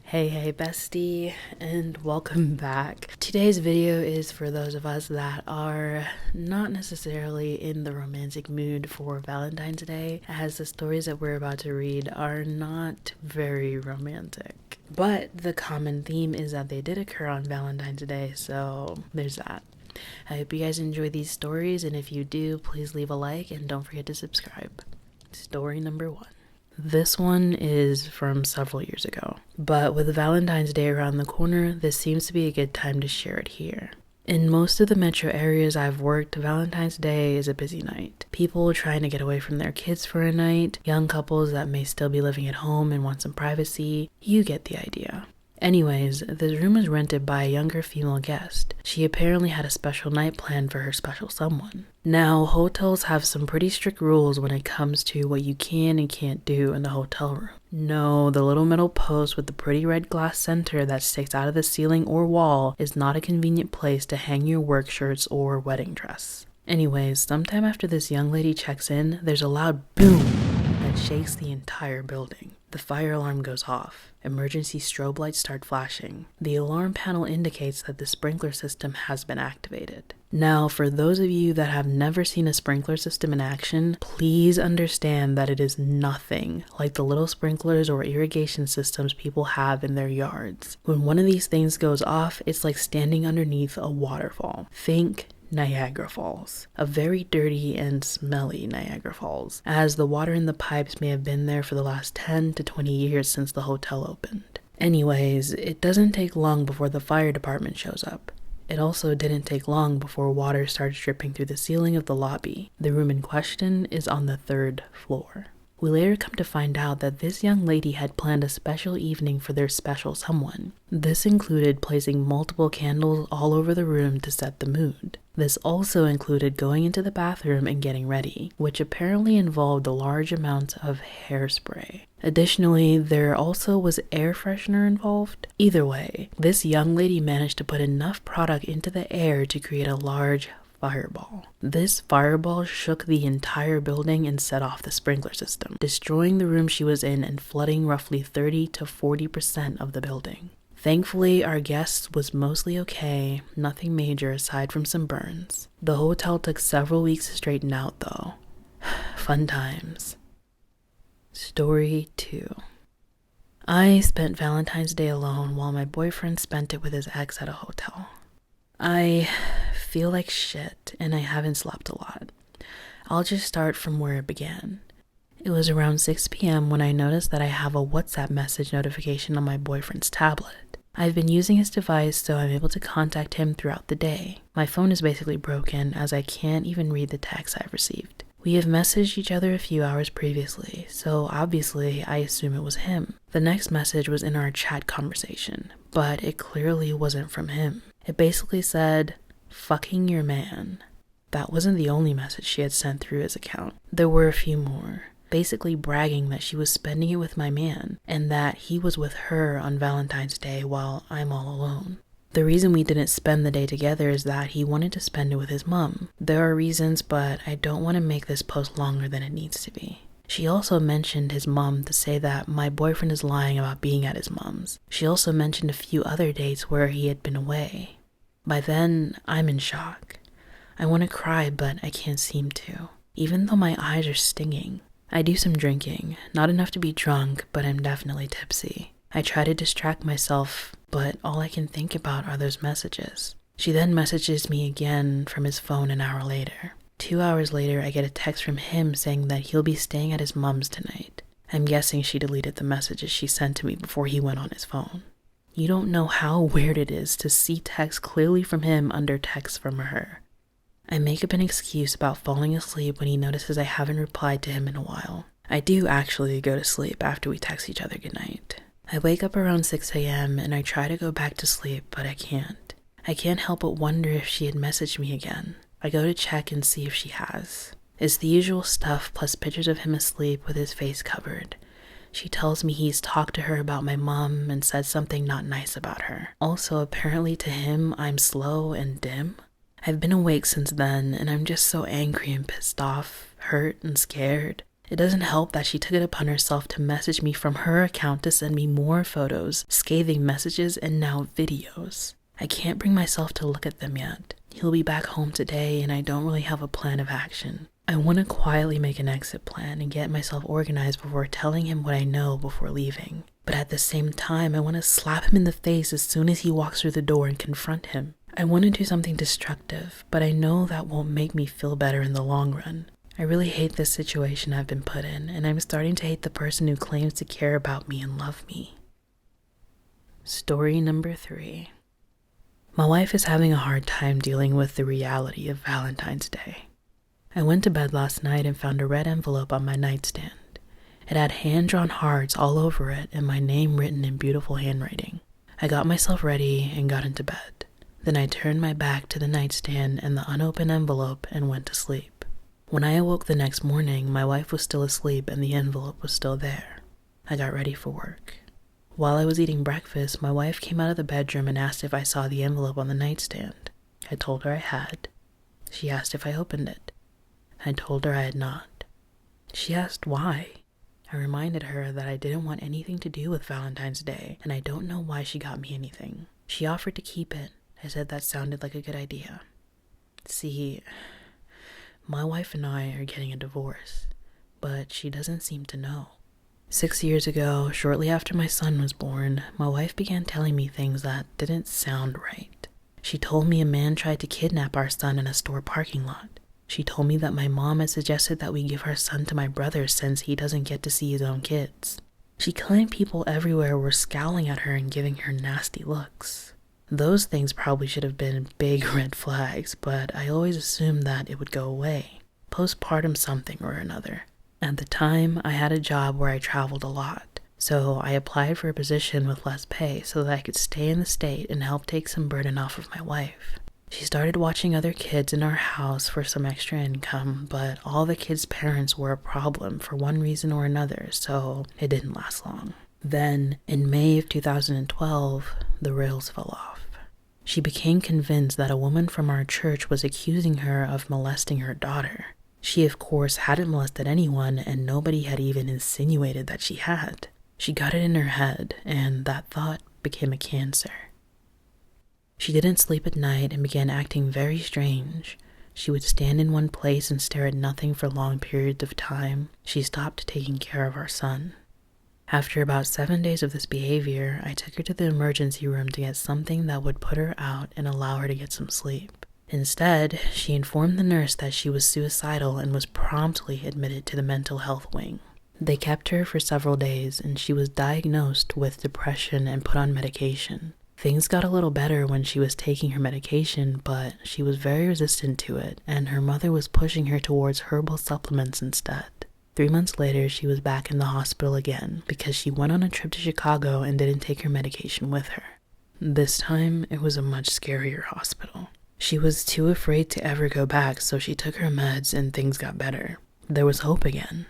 Hey bestie, and welcome back. Today's video is for those of us that are not necessarily in the romantic mood for Valentine's Day, as the stories that we're about to read are not very romantic. But the common theme is that they did occur on Valentine's Day, so there's that. I hope you guys enjoy these stories, and if you do, please leave a like and don't forget to subscribe. Story number 1. This one is from several years ago, but with Valentine's Day around the corner, this seems to be a good time to share it here. In most of the metro areas I've worked, Valentine's Day is a busy night. People trying to get away from their kids for a night, young couples that may still be living at home and want some privacy. You get the idea. Anyways, this room was rented by a younger female guest. She apparently had a special night planned for her special someone. Now, hotels have some pretty strict rules when it comes to what you can and can't do in the hotel room. No, the little metal post with the pretty red glass center that sticks out of the ceiling or wall is not a convenient place to hang your work shirts or wedding dress. Anyways, sometime after this young lady checks in, there's a loud boom that shakes the entire building. The fire alarm goes off. Emergency strobe lights start flashing. The alarm panel indicates that the sprinkler system has been activated. Now, for those of you that have never seen a sprinkler system in action, please understand that it is nothing like the little sprinklers or irrigation systems people have in their yards. When one of these things goes off, it's like standing underneath a waterfall. Think Niagara Falls. A very dirty and smelly Niagara Falls, as the water in the pipes may have been there for the last 10 to 20 years since the hotel opened. Anyways, it doesn't take long before the fire department shows up. It also didn't take long before water starts dripping through the ceiling of the lobby. The room in question is on the 3rd floor. We later come to find out that this young lady had planned a special evening for their special someone. This included placing multiple candles all over the room to set the mood. This also included going into the bathroom and getting ready, which apparently involved a large amount of hairspray. Additionally, there also was air freshener involved. Either way, this young lady managed to put enough product into the air to create a large fireball. This fireball shook the entire building and set off the sprinkler system, destroying the room she was in and flooding roughly 30 to 40% of the building. Thankfully, our guest was mostly okay, nothing major aside from some burns. The hotel took several weeks to straighten out though. Fun times. Story 2. I spent Valentine's Day alone while my boyfriend spent it with his ex at a hotel. I feel like shit and I haven't slept a lot. I'll just start from where it began. It was around 6 p.m. when I noticed that I have a WhatsApp message notification on my boyfriend's tablet. I've been using his device so I'm able to contact him throughout the day. My phone is basically broken as I can't even read the text I've received. We have messaged each other a few hours previously, so obviously I assume it was him. The next message was in our chat conversation, but it clearly wasn't from him. It basically said, "Fucking your man." That wasn't the only message she had sent through his account. There were a few more, basically bragging that she was spending it with my man and that he was with her on Valentine's Day while I'm all alone. The reason we didn't spend the day together is that he wanted to spend it with his mom. There are reasons, but I don't want to make this post longer than it needs to be. She also mentioned his mom to say that my boyfriend is lying about being at his mom's. She also mentioned a few other dates where he had been away. By then, I'm in shock. I want to cry, but I can't seem to, even though my eyes are stinging. I do some drinking, not enough to be drunk, but I'm definitely tipsy. I try to distract myself, but all I can think about are those messages. She then messages me again from his phone an hour later. 2 hours later, I get a text from him saying that he'll be staying at his mom's tonight. I'm guessing she deleted the messages she sent to me before he went on his phone. You don't know how weird it is to see text clearly from him under text from her. I make up an excuse about falling asleep when he notices I haven't replied to him in a while. I do actually go to sleep after we text each other goodnight. I wake up around 6 a.m. and I try to go back to sleep, but I can't. I can't help but wonder if she had messaged me again. I go to check and see if she has. It's the usual stuff plus pictures of him asleep with his face covered. She tells me he's talked to her about my mom and said something not nice about her. Also, apparently to him, I'm slow and dim. I've been awake since then, and I'm just so angry and pissed off, hurt and scared. It doesn't help that she took it upon herself to message me from her account to send me more photos, scathing messages, and now videos. I can't bring myself to look at them yet. He'll be back home today and I don't really have a plan of action. I want to quietly make an exit plan and get myself organized before telling him what I know before leaving. But at the same time, I want to slap him in the face as soon as he walks through the door and confront him. I want to do something destructive, but I know that won't make me feel better in the long run. I really hate this situation I've been put in, and I'm starting to hate the person who claims to care about me and love me. Story number 3. My wife is having a hard time dealing with the reality of Valentine's Day. I went to bed last night and found a red envelope on my nightstand. It had hand-drawn hearts all over it and my name written in beautiful handwriting. I got myself ready and got into bed. Then I turned my back to the nightstand and the unopened envelope and went to sleep. When I awoke the next morning, my wife was still asleep and the envelope was still there. I got ready for work. While I was eating breakfast, my wife came out of the bedroom and asked if I saw the envelope on the nightstand. I told her I had. She asked if I opened it. I told her I had not. She asked why. I reminded her that I didn't want anything to do with Valentine's Day, and I don't know why she got me anything. She offered to keep it. I said that sounded like a good idea. See, my wife and I are getting a divorce, but she doesn't seem to know. 6 years ago, shortly after my son was born, my wife began telling me things that didn't sound right. She told me a man tried to kidnap our son in a store parking lot. She told me that my mom had suggested that we give our son to my brother since he doesn't get to see his own kids. She claimed people everywhere were scowling at her and giving her nasty looks. Those things probably should have been big red flags, but I always assumed that it would go away. Postpartum something or another. At the time, I had a job where I traveled a lot, so I applied for a position with less pay so that I could stay in the state and help take some burden off of my wife. She started watching other kids in our house for some extra income, but all the kids' parents were a problem for one reason or another, so it didn't last long. Then, in May of 2012, the rails fell off. She became convinced that a woman from our church was accusing her of molesting her daughter. She, of course, hadn't molested anyone, and nobody had even insinuated that she had. She got it in her head, and that thought became a cancer. She didn't sleep at night and began acting very strange. She would stand in one place and stare at nothing for long periods of time. She stopped taking care of our son. After about 7 days of this behavior, I took her to the emergency room to get something that would put her out and allow her to get some sleep. Instead, she informed the nurse that she was suicidal and was promptly admitted to the mental health wing. They kept her for several days and she was diagnosed with depression and put on medication. Things got a little better when she was taking her medication, but she was very resistant to it and her mother was pushing her towards herbal supplements instead. 3 months later, she was back in the hospital again because she went on a trip to Chicago and didn't take her medication with her. This time, it was a much scarier hospital. She was too afraid to ever go back, so she took her meds and things got better. There was hope again.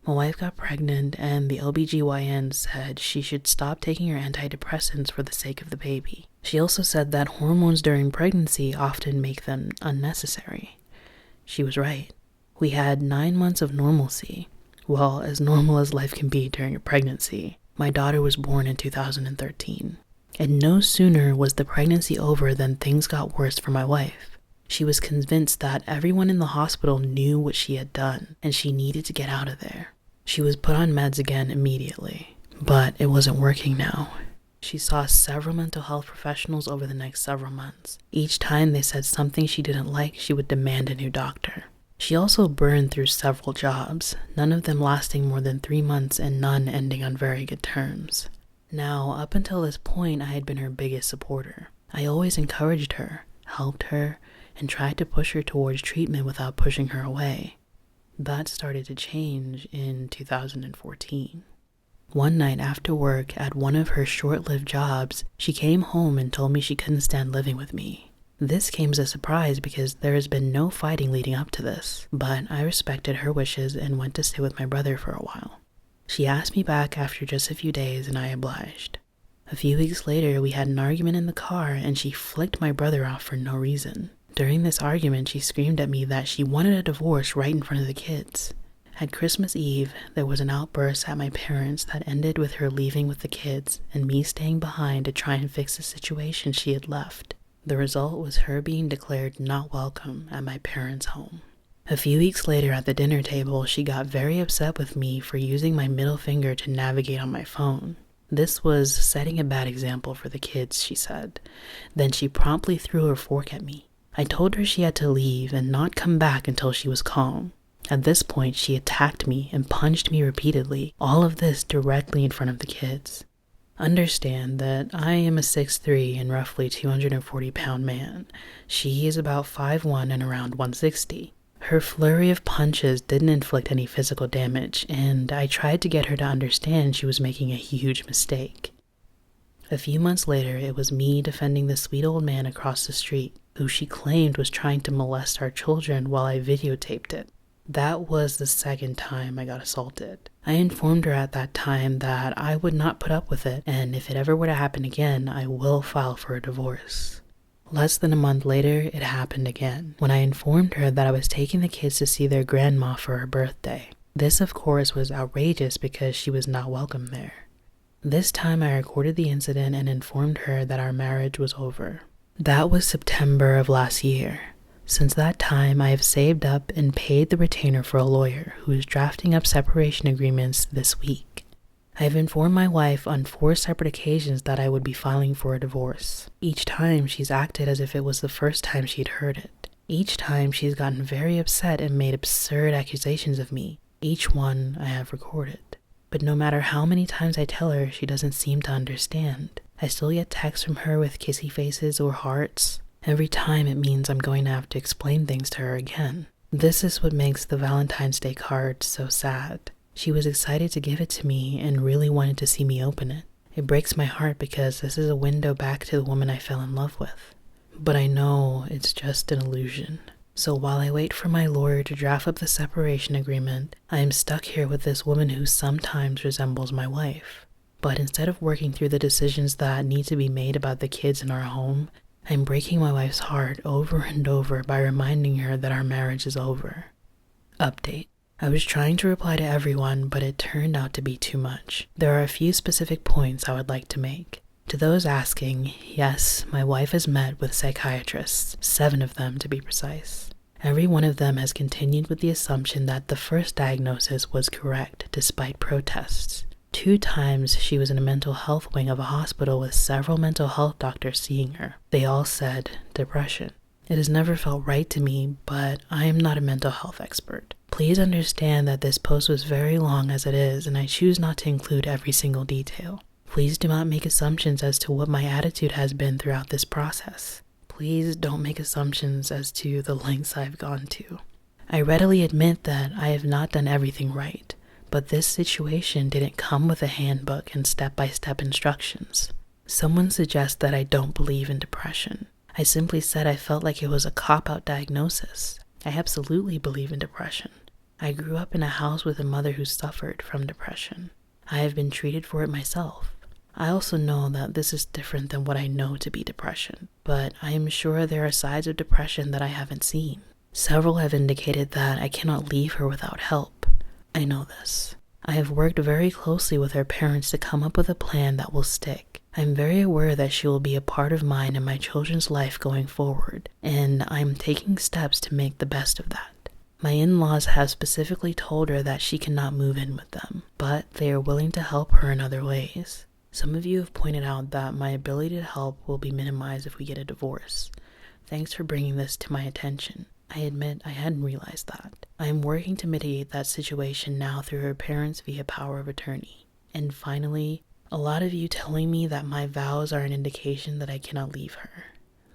My wife got pregnant and the OBGYN said she should stop taking her antidepressants for the sake of the baby. She also said that hormones during pregnancy often make them unnecessary. She was right. We had 9 months of normalcy. Well, as normal as life can be during a pregnancy. My daughter was born in 2013. And no sooner was the pregnancy over than things got worse for my wife. She was convinced that everyone in the hospital knew what she had done, and she needed to get out of there. She was put on meds again immediately, but it wasn't working now. She saw several mental health professionals over the next several months. Each time they said something she didn't like, she would demand a new doctor. She also burned through several jobs, none of them lasting more than 3 months and none ending on very good terms. Now, up until this point, I had been her biggest supporter. I always encouraged her, helped her, and tried to push her towards treatment without pushing her away. That started to change in 2014. One night after work at one of her short-lived jobs, she came home and told me she couldn't stand living with me. This came as a surprise because there has been no fighting leading up to this, but I respected her wishes and went to stay with my brother for a while. She asked me back after just a few days and I obliged. A few weeks later, we had an argument in the car and she flicked my brother off for no reason. During this argument, she screamed at me that she wanted a divorce right in front of the kids. At Christmas Eve, there was an outburst at my parents' that ended with her leaving with the kids and me staying behind to try and fix the situation she had left. The result was her being declared not welcome at my parents' home. A few weeks later at the dinner table, she got very upset with me for using my middle finger to navigate on my phone. This was setting a bad example for the kids, she said. Then she promptly threw her fork at me. I told her she had to leave and not come back until she was calm. At this point, she attacked me and punched me repeatedly, all of this directly in front of the kids. Understand that I am a 6'3" and roughly 240-pound man. She is about 5'1" and around 160. Her flurry of punches didn't inflict any physical damage, and I tried to get her to understand she was making a huge mistake. A few months later, it was me defending the sweet old man across the street, who she claimed was trying to molest our children while I videotaped it. That was the second time I got assaulted. I informed her at that time that I would not put up with it, and if it ever were to happen again, I will file for a divorce. Less than a month later, it happened again, when I informed her that I was taking the kids to see their grandma for her birthday. This, of course, was outrageous because she was not welcome there. This time I recorded the incident and informed her that our marriage was over. That was September of last year. Since that time, I have saved up and paid the retainer for a lawyer who is drafting up separation agreements this week. I have informed my wife on 4 separate occasions that I would be filing for a divorce. Each time, she's acted as if it was the first time she'd heard it. Each time, she's gotten very upset and made absurd accusations of me. Each one I have recorded. But no matter how many times I tell her, she doesn't seem to understand. I still get texts from her with kissy faces or hearts. Every time it means I'm going to have to explain things to her again. This is what makes the Valentine's Day card so sad. She was excited to give it to me and really wanted to see me open it. It breaks my heart because this is a window back to the woman I fell in love with. But I know it's just an illusion. So while I wait for my lawyer to draft up the separation agreement, I am stuck here with this woman who sometimes resembles my wife. But instead of working through the decisions that need to be made about the kids in our home, I'm breaking my wife's heart over and over by reminding her that our marriage is over. Update. I was trying to reply to everyone, but it turned out to be too much. There are a few specific points I would like to make. To those asking, yes, my wife has met with psychiatrists, 7 of them to be precise. Every one of them has continued with the assumption that the first diagnosis was correct despite protests. 2 times she was in a mental health wing of a hospital with several mental health doctors seeing her. They all said depression. It has never felt right to me, but I am not a mental health expert. Please understand that this post was very long as it is, and I choose not to include every single detail. Please do not make assumptions as to what my attitude has been throughout this process. Please don't make assumptions as to the lengths I've gone to. I readily admit that I have not done everything right, but this situation didn't come with a handbook and step-by-step instructions. Someone suggests that I don't believe in depression. I simply said I felt like it was a cop-out diagnosis. I absolutely believe in depression. I grew up in a house with a mother who suffered from depression. I have been treated for it myself. I also know that this is different than what I know to be depression, but I am sure there are sides of depression that I haven't seen. Several have indicated that I cannot leave her without help. I know this. I have worked very closely with her parents to come up with a plan that will stick. I'm very aware that she will be a part of mine and my children's life going forward, and I'm taking steps to make the best of that. My in-laws have specifically told her that she cannot move in with them, but they are willing to help her in other ways. Some of you have pointed out that my ability to help will be minimized if we get a divorce. Thanks for bringing this to my attention. I admit I hadn't realized that. I am working to mitigate that situation now through her parents via power of attorney. And finally, a lot of you telling me that my vows are an indication that I cannot leave her.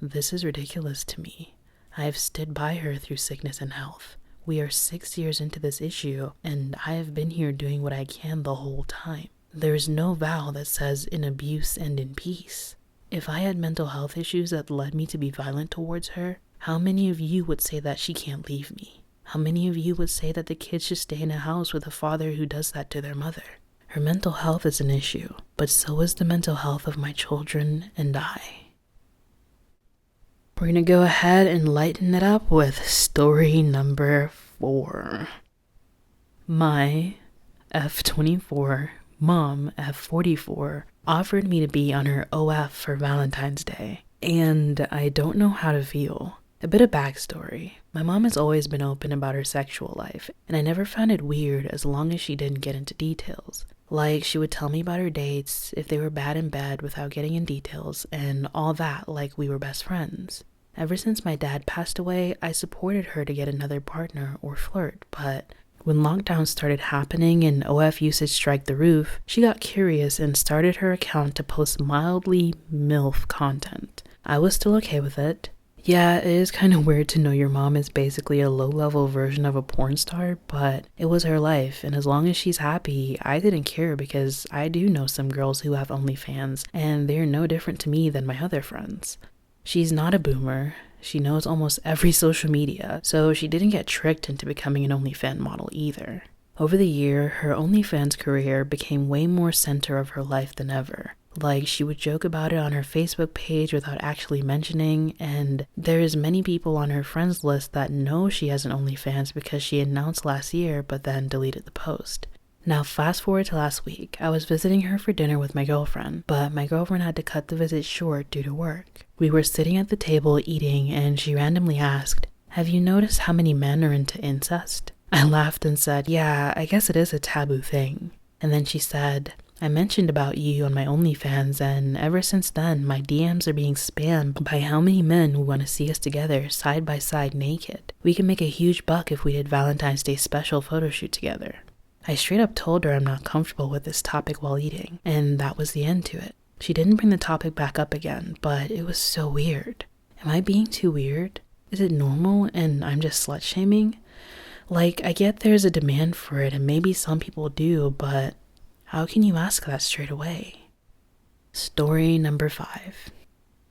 This is ridiculous to me. I have stood by her through sickness and health. We are 6 years into this issue, and I have been here doing what I can the whole time. There is no vow that says in abuse and in peace. If I had mental health issues that led me to be violent towards her, how many of you would say that she can't leave me? How many of you would say that the kids should stay in a house with a father who does that to their mother? Her mental health is an issue, but so is the mental health of my children and I. We're going to go ahead and lighten it up with story number 4. My F24 mom, F44, offered me to be on her OF for Valentine's Day, and I don't know how to feel. A bit of backstory. My mom has always been open about her sexual life, and I never found it weird as long as she didn't get into details. Like, she would tell me about her dates, if they were bad in bed without getting in details, and all that like we were best friends. Ever since my dad passed away, I supported her to get another partner or flirt, but when lockdown started happening and OF usage strike the roof, she got curious and started her account to post mildly MILF content. I was still okay with it. Yeah, it is kind of weird to know your mom is basically a low-level version of a porn star, but it was her life, and as long as she's happy, I didn't care because I do know some girls who have OnlyFans, and they're no different to me than my other friends. She's not a boomer. She knows almost every social media, so she didn't get tricked into becoming an OnlyFans model either. Over the year, her OnlyFans career became way more center of her life than ever. Like, she would joke about it on her Facebook page without actually mentioning, and there's many people on her friends list that know she has an OnlyFans because she announced last year but then deleted the post. Now fast forward to last week. I was visiting her for dinner with my girlfriend, but my girlfriend had to cut the visit short due to work. We were sitting at the table eating and she randomly asked, "Have you noticed how many men are into incest?" I laughed and said, "Yeah, I guess it is a taboo thing." And then she said, "I mentioned about you on my OnlyFans, and ever since then, my DMs are being spammed by how many men who want to see us together side by side naked. We can make a huge buck if we did Valentine's Day special photo shoot together." I straight up told her I'm not comfortable with this topic while eating, and that was the end to it. She didn't bring the topic back up again, but it was so weird. Am I being too weird? Is it normal and I'm just slut-shaming? Like, I get there's a demand for it and maybe some people do, but how can you ask that straight away? Story number 5.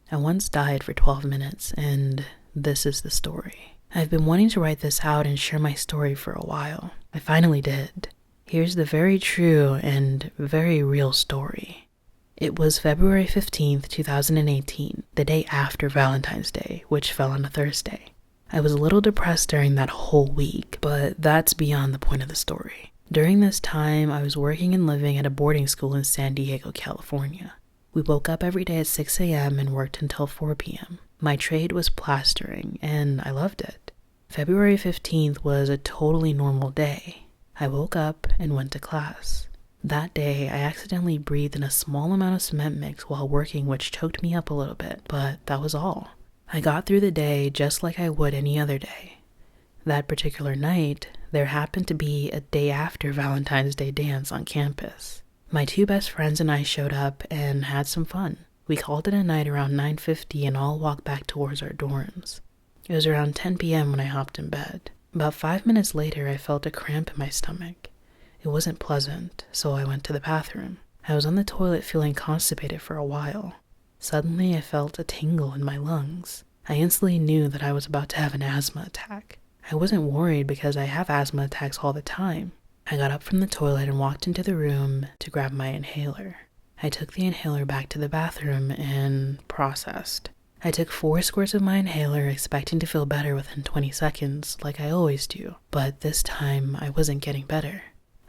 I once died for 12 minutes, and this is the story. I've been wanting to write this out and share my story for a while. I finally did. Here's the very true and very real story. It was February 15th, 2018, the day after Valentine's Day, which fell on a Thursday. I was a little depressed during that whole week, but that's beyond the point of the story. During this time, I was working and living at a boarding school in San Diego, California. We woke up every day at 6 a.m. and worked until 4 p.m. My trade was plastering, and I loved it. February 15th was a totally normal day. I woke up and went to class. That day, I accidentally breathed in a small amount of cement mix while working, which choked me up a little bit, but that was all. I got through the day just like I would any other day. That particular night, there happened to be a day after Valentine's Day dance on campus. My 2 best friends and I showed up and had some fun. We called it a night around 9:50 and all walked back towards our dorms. It was around 10 p.m. when I hopped in bed. About 5 minutes later, I felt a cramp in my stomach. It wasn't pleasant, so I went to the bathroom. I was on the toilet feeling constipated for a while. Suddenly, I felt a tingle in my lungs. I instantly knew that I was about to have an asthma attack. I wasn't worried because I have asthma attacks all the time. I got up from the toilet and walked into the room to grab my inhaler. I took the inhaler back to the bathroom and processed. I took 4 squirts of my inhaler, expecting to feel better within 20 seconds, like I always do. But this time, I wasn't getting better.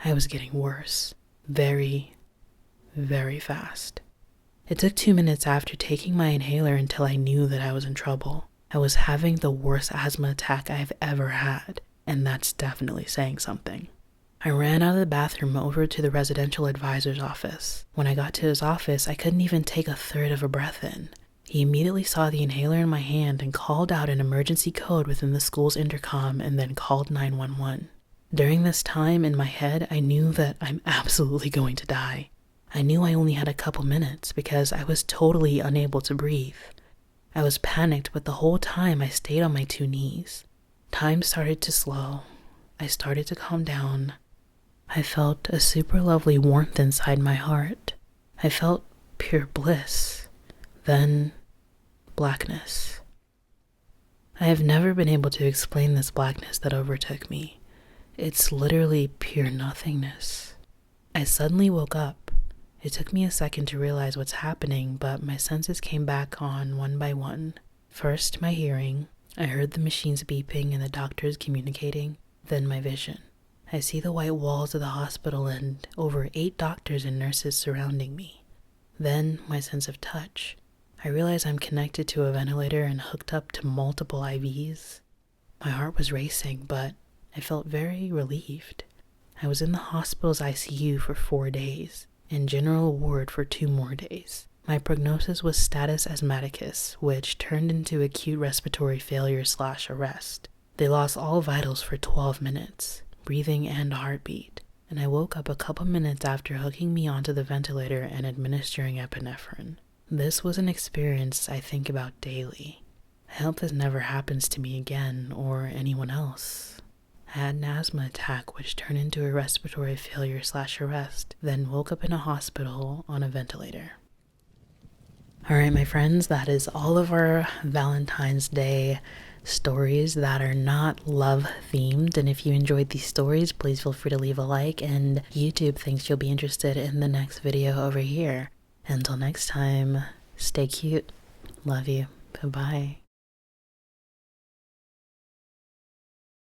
I was getting worse. Very, very fast. It took 2 minutes after taking my inhaler until I knew that I was in trouble. I was having the worst asthma attack I've ever had, and that's definitely saying something. I ran out of the bathroom over to the residential advisor's office. When I got to his office, I couldn't even take a third of a breath in. He immediately saw the inhaler in my hand and called out an emergency code within the school's intercom and then called 911. During this time, in my head, I knew that I'm absolutely going to die. I knew I only had a couple minutes because I was totally unable to breathe. I was panicked, but the whole time I stayed on my 2 knees. Time started to slow. I started to calm down. I felt a super lovely warmth inside my heart. I felt pure bliss. Then, blackness. I have never been able to explain this blackness that overtook me. It's literally pure nothingness. I suddenly woke up. It took me a second to realize what's happening, but my senses came back on one by one. First, my hearing. I heard the machines beeping and the doctors communicating. Then my vision. I see the white walls of the hospital and over 8 doctors and nurses surrounding me. Then, my sense of touch. I realize I'm connected to a ventilator and hooked up to multiple IVs. My heart was racing, but I felt very relieved. I was in the hospital's ICU for 4 days, and general ward for 2 more days. My prognosis was status asthmaticus, which turned into acute respiratory failure/arrest. They lost all vitals for 12 minutes, breathing and heartbeat, and I woke up a couple minutes after hooking me onto the ventilator and administering epinephrine. This was an experience I think about daily. I hope this never happens to me again or anyone else. I had an asthma attack which turned into a respiratory failure/arrest, then woke up in a hospital on a ventilator. Alright, my friends, that is all of our Valentine's Day stories that are not love themed. And if you enjoyed these stories, please feel free to leave a like, and YouTube thinks you'll be interested in the next video over here. Until next time, stay cute. Love you. Bye-bye.